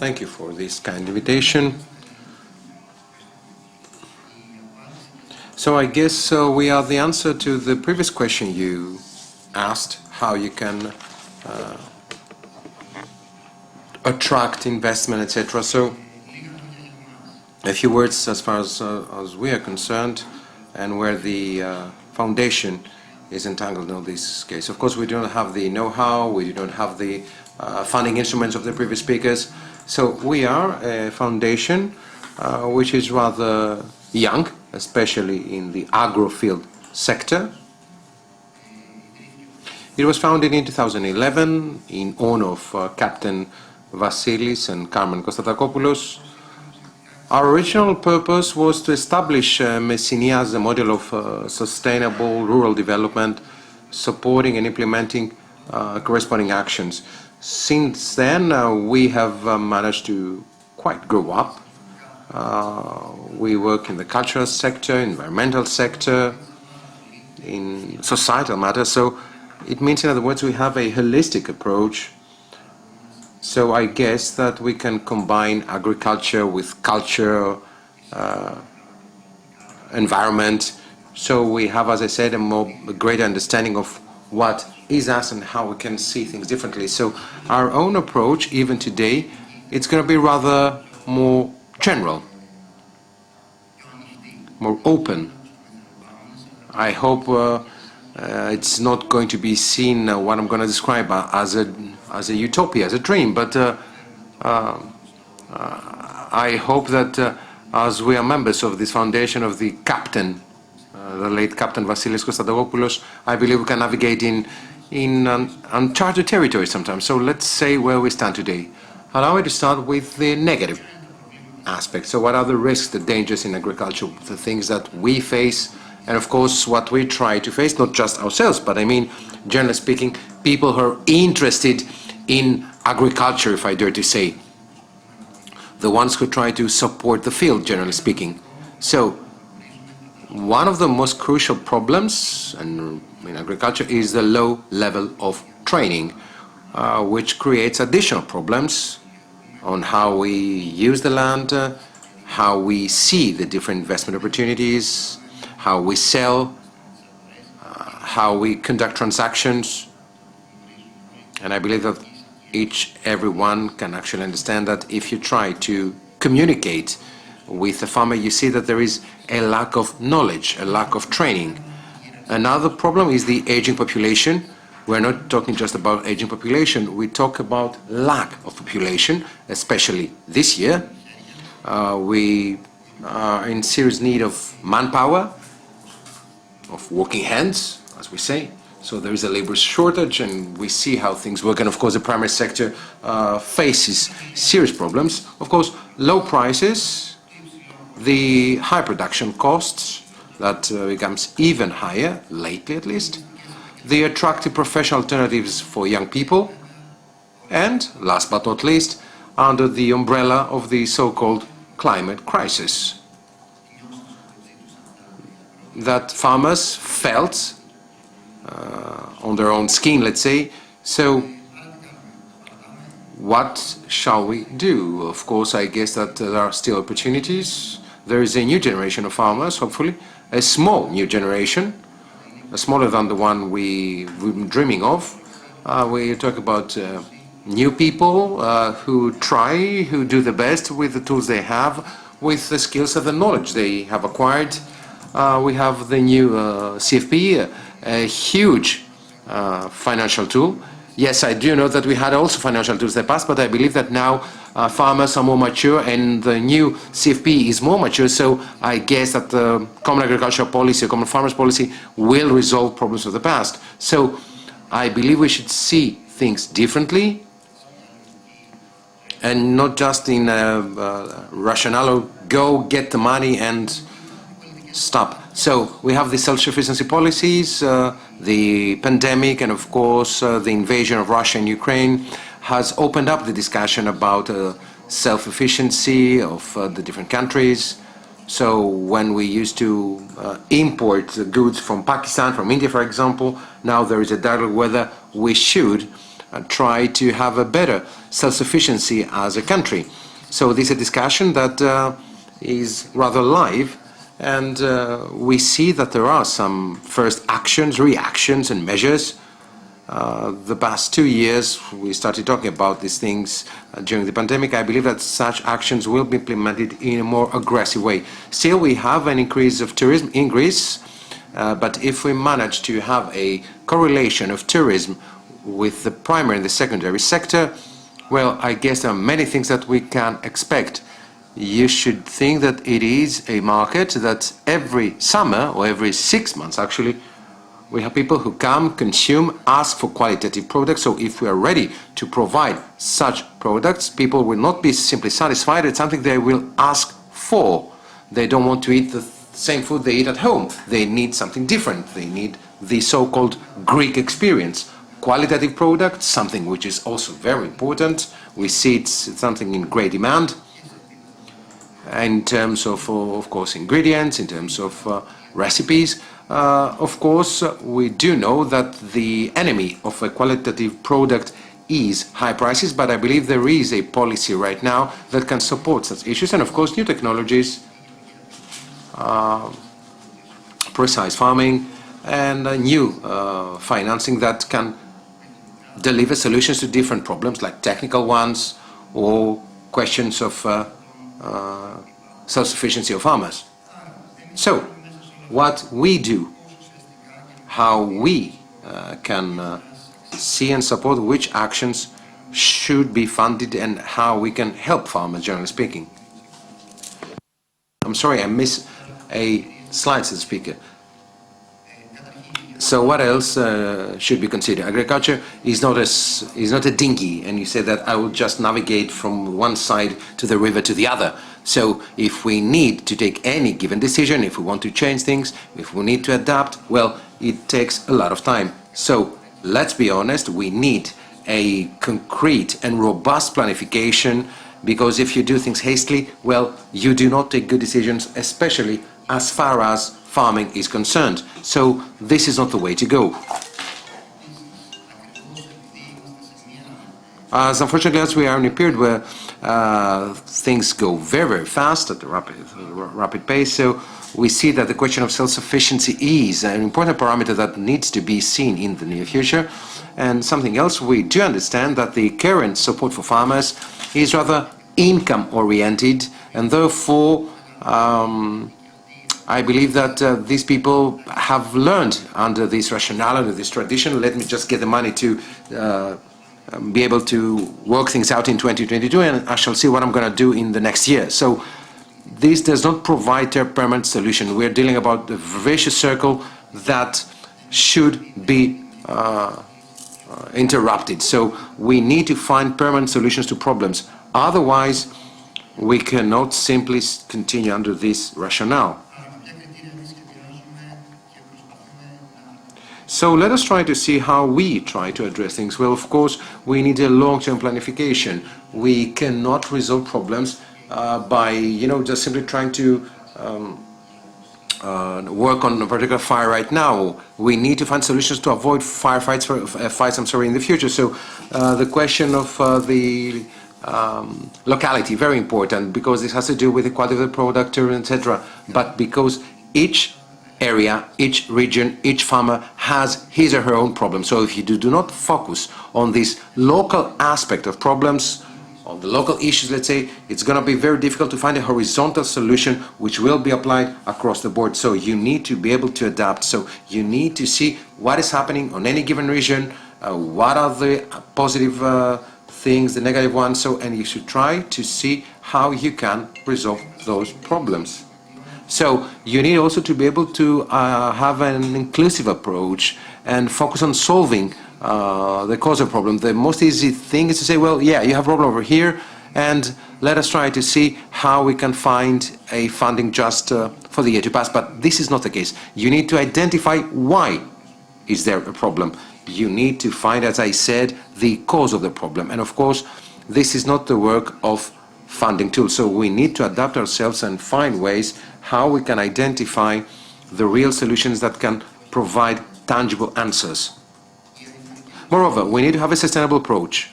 Thank you for this kind invitation. So I guess we are the answer to the previous question you asked, how you can attract investment, etc. So a few words as far as we are concerned and where the foundation is entangled in this case. Of course, we don't have the know-how, we don't have the funding instruments of the previous speakers. So we are a foundation which is rather young, especially in the agro-field sector. It was founded in 2011 in honor of Captain Vassilis and Carmen Konstantakopoulos. Our original purpose was to establish Messinia as a model of sustainable rural development, supporting and implementing corresponding actions. Since then, we have managed to quite grow up. We work in the cultural sector, environmental sector, in societal matters. So it means, in other words, we have a holistic approach. So I guess that we can combine agriculture with culture, environment. So we have, as I said, a greater understanding of what is us and how we can see things differently. So our own approach, even today, it's going to be rather more general, more open. I hope it's not going to be seen what I'm going to describe as a utopia, as a dream, but I hope that as we are members of this foundation of the captain, the late Captain Vassilis Konstantakopoulos, I believe we can navigate in uncharted territory sometimes. So let's say where we stand today. Allow me to start with the negative aspect. So what are the risks, the dangers in agriculture, the things that we face, and of course what we try to face, not just ourselves, but I mean, generally speaking, people who are interested in agriculture, if I dare to say, the ones who try to support the field, generally speaking. So one of the most crucial problems in agriculture is the low level of training, which creates additional problems on how we use the land, how we see the different investment opportunities, how we sell, how we conduct transactions. And I believe that everyone can actually understand that if you try to communicate with a farmer, you see that there is a lack of knowledge, a lack of training. Another problem is the aging population. We're not talking just about aging population, we talk about lack of population, especially this year. We are in serious need of manpower, of working hands, as we say. So there is a labor shortage, and we see how things work. And of course, the primary sector faces serious problems. Of course, low prices, the high production costs, that becomes even higher, lately at least, the attractive professional alternatives for young people, and last but not least, under the umbrella of the so-called climate crisis that farmers felt on their own skin, let's say. So what shall we do? Of course, I guess that there are still opportunities. There is a new generation of farmers, hopefully, a small new generation, smaller than the one we've been dreaming of. We talk about new people who try, who do the best with the tools they have, with the skills and the knowledge they have acquired. We have the new CFP, a huge financial tool. Yes, I do know that we had also financial tools in the past, but I believe that now farmers are more mature and the new CFP is more mature, so I guess that the Common Agricultural Policy, Common Farmers Policy, will resolve problems of the past. So I believe we should see things differently and not just in rationale, go get the money and stop. So we have the self-sufficiency policies, the pandemic, and of course the invasion of Russia and Ukraine has opened up the discussion about self-sufficiency of the different countries. So when we used to import goods from Pakistan, from India, for example, now there is a dialogue whether we should try to have a better self-sufficiency as a country. So this is a discussion that is rather live, and we see that there are some first actions, reactions and measures. The past 2 years, we started talking about these things during the pandemic. I believe that such actions will be implemented in a more aggressive way. Still, we have an increase of tourism in Greece, but if we manage to have a correlation of tourism with the primary and the secondary sector, well, I guess there are many things that we can expect. You should think that it is a market that every summer, or every 6 months actually, we have people who come, consume, ask for qualitative products. So if we are ready to provide such products, people will not be simply satisfied. It's something they will ask for. They don't want to eat the same food they eat at home. They need something different. They need the so-called Greek experience. Qualitative products, something which is also very important. We see it's something in great demand in terms of course, ingredients, in terms of recipes. Of course, we do know that the enemy of a qualitative product is high prices, but I believe there is a policy right now that can support such issues, and of course new technologies, precise farming, and new financing that can deliver solutions to different problems, like technical ones or questions of self-sufficiency of farmers. So, what we do, how we can see and support which actions should be funded and how we can help farmers, generally speaking. I'm sorry, I missed a slide, says the speaker. So what else should be considered? Agriculture is not a dinghy, and you say that I will just navigate from one side to the river to the other. So if we need to take any given decision, if we want to change things, if we need to adapt, well, it takes a lot of time. So let's be honest, we need a concrete and robust planification, because if you do things hastily, well, you do not take good decisions, especially as far as farming is concerned. So this is not the way to go. As unfortunately as we are in a period where things go very, very fast at a rapid pace, so we see that the question of self-sufficiency is an important parameter that needs to be seen in the near future. And something else, we do understand that the current support for farmers is rather income-oriented, and therefore I believe that these people have learned under this rationale, under this tradition, let me just get the money to be able to work things out in 2022, and I shall see what I'm going to do in the next year. So this does not provide a permanent solution. We're dealing about the vicious circle that should be interrupted. So we need to find permanent solutions to problems. Otherwise, we cannot simply continue under this rationale. So let us try to see how we try to address things. Well, of course, we need a long-term planification. We cannot resolve problems by, just simply trying to work on a particular fire right now. We need to find solutions to avoid fights in the future. So the question of the locality, very important, because this has to do with the quality of the product, etc. But because each area, each region, each farmer has his or her own problem. So if you do not focus on this local aspect of problems, on the local issues, let's say, it's going to be very difficult to find a horizontal solution which will be applied across the board. So you need to be able to adapt. So you need to see what is happening on any given region, what are the positive things, the negative ones, and you should try to see how you can resolve those problems. So you need also to be able to have an inclusive approach and focus on solving the cause of the problem. The most easy thing is to say, well, yeah, you have a problem over here, and let us try to see how we can find a funding just for the year to pass. But this is not the case. You need to identify why is there a problem. You need to find, as I said, the cause of the problem. And of course, this is not the work of funding tools. So we need to adapt ourselves and find ways how we can identify the real solutions that can provide tangible answers. Moreover, we need to have a sustainable approach.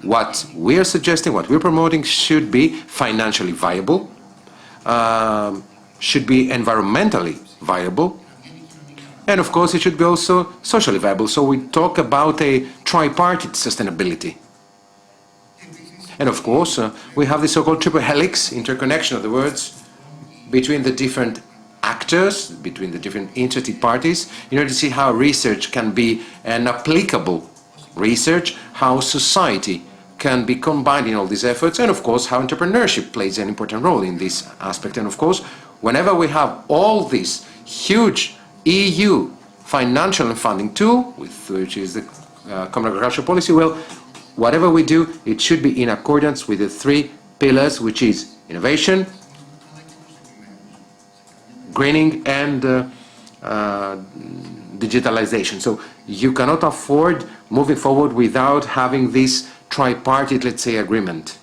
What we are suggesting, what we're promoting should be financially viable, should be environmentally viable, and of course it should be also socially viable. So we talk about a tripartite sustainability. And of course, we have the so-called triple helix, interconnection of the words, between the different actors, between the different interested parties, in order to see how research can be an applicable research, how society can be combined in all these efforts, and of course how entrepreneurship plays an important role in this aspect. And of course, whenever we have all this huge EU financial and funding tool, which is the Common Agricultural Policy, well, whatever we do, it should be in accordance with the three pillars, which is innovation, greening, and digitalization. So you cannot afford moving forward without having this tripartite, let's say, agreement.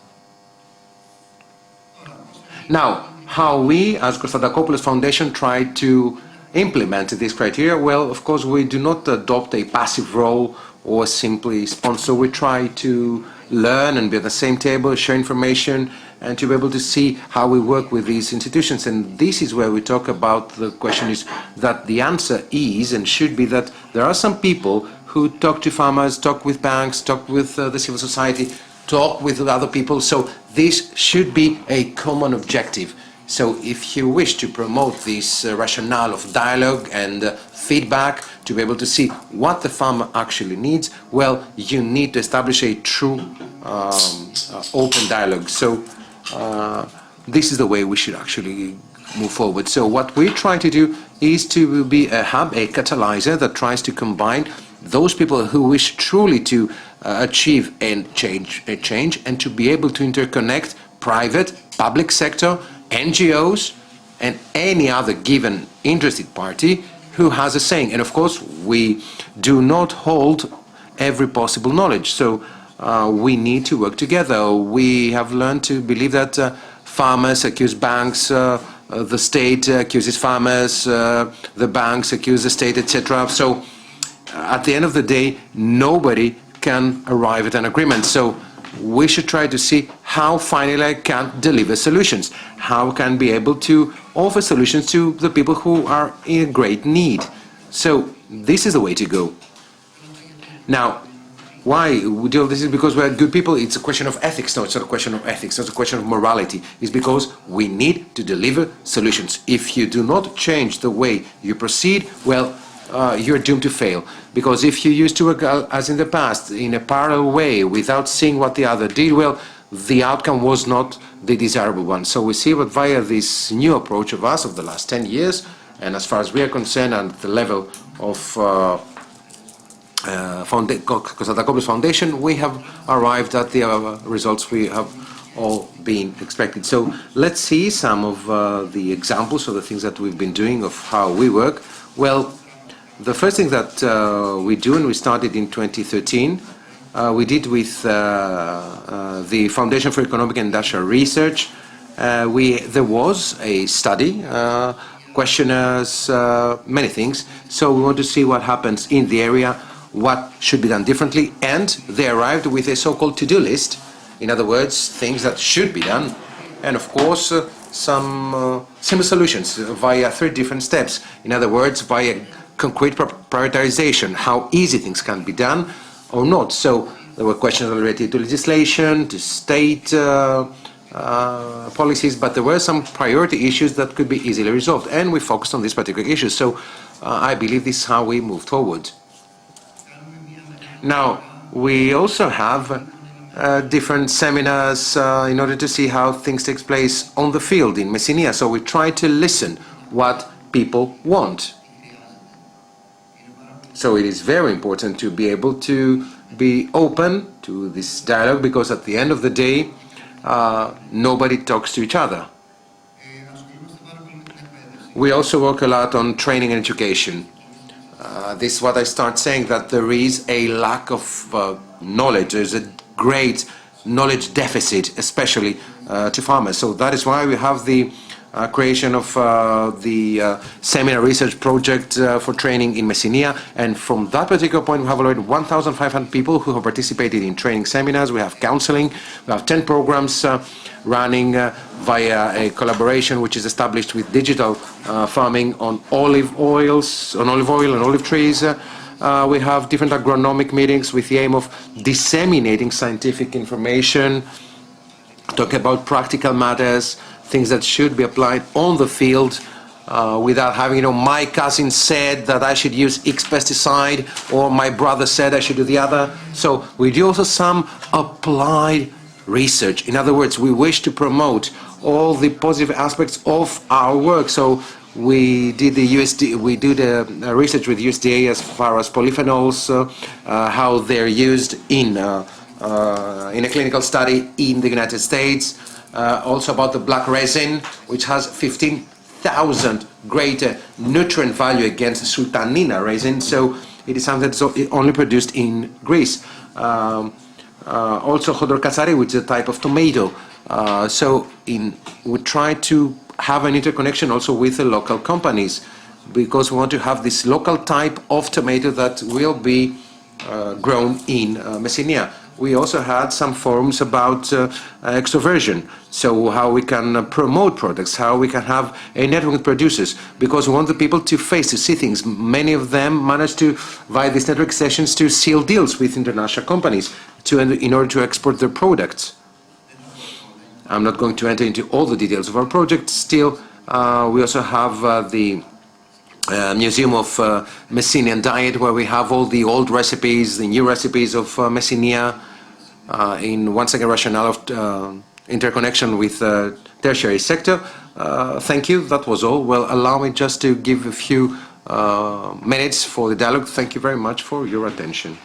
Now, how we, as Konstantakopoulos Foundation, try to implement these criteria? Well, of course, we do not adopt a passive role or simply sponsor. We try to learn and be at the same table, share information, and to be able to see how we work with these institutions. And this is where we talk about the question is that the answer is and should be that there are some people who talk to farmers, talk with banks, talk with the civil society, talk with other people. So this should be a common objective. So if you wish to promote this rationale of dialogue and feedback, to be able to see what the farmer actually needs, well, you need to establish a true open dialogue. So this is the way we should actually move forward. So what we're trying to do is to be a hub, a catalyzer that tries to combine those people who wish truly to achieve and change and to be able to interconnect private, public sector, NGOs, and any other given interested party who has a saying. And of course, we do not hold every possible knowledge. So we need to work together. We have learned to believe that farmers accuse banks, the state accuses farmers, the banks accuse the state, etc. So at the end of the day, nobody can arrive at an agreement. So we should try to see how finally I can deliver solutions, how can be able to offer solutions to the people who are in great need. So this is the way to go. Now, why we do this is because we're good people. It's a question of ethics. No, it's not a question of ethics. It's a question of morality. It's because we need to deliver solutions. If you do not change the way you proceed, well, you're doomed to fail. Because if you used to work as in the past, in a parallel way, without seeing what the other did, well, the outcome was not the desirable one. So we see that via this new approach of us of the last 10 years, and as far as we are concerned, at the level of Konstantakopoulos Foundation, we have arrived at the results we have all been expected. So let's see some of the examples of the things that we've been doing, of how we work. Well, the first thing that we do, and we started in 2013, we did with the Foundation for Economic and Industrial Research. There was a study, questionnaires, many things. So we want to see what happens in the area, what should be done differently, and they arrived with a so-called to-do list. In other words, things that should be done, and of course some simple solutions via 3 different steps. In other words, via concrete prioritization, how easy things can be done or not. So there were questions related to legislation, to state policies, but there were some priority issues that could be easily resolved, and we focused on these particular issues. So I believe this is how we moved forward. Now, we also have different seminars in order to see how things take place on the field in Messenia. So we try to listen what people want. So it is very important to be able to be open to this dialogue, because at the end of the day, nobody talks to each other. We also work a lot on training and education. This is what I start saying, that there is a lack of knowledge. There's a great knowledge deficit, especially to farmers. So that is why we have the creation of the seminar research project for training in Messinia. And from that particular point, we have already 1,500 people who have participated in training seminars. We have counseling. We have 10 programs running via a collaboration which is established with digital farming on olive oil and olive trees. We have different agronomic meetings with the aim of disseminating scientific information, talk about practical matters, things that should be applied on the field without having, my cousin said that I should use X pesticide or my brother said I should do the other. So we do also some applied research. In other words, we wish to promote all the positive aspects of our work. So we did the research with USDA as far as polyphenols, how they're used in a clinical study in the United States. Also about the black resin, which has 15,000 greater nutrient value against sultanina resin. So it is something that's only produced in Greece. Also Khodorkatsari, which is a type of tomato. We try to have an interconnection also with the local companies, because we want to have this local type of tomato that will be grown in Messinia. We also had some forums about extroversion, so how we can promote products, how we can have a network with producers, because we want the people to see things. Many of them manage to, via these network sessions, to seal deals with international companies in order to export their products. I'm not going to enter into all the details of our project. Still, we also have the Museum of Messinian Diet, where we have all the old recipes, the new recipes of Messinia, in once again rationale of interconnection with tertiary sector. Thank you. That was all. Well, allow me just to give a few minutes for the dialogue. Thank you very much for your attention.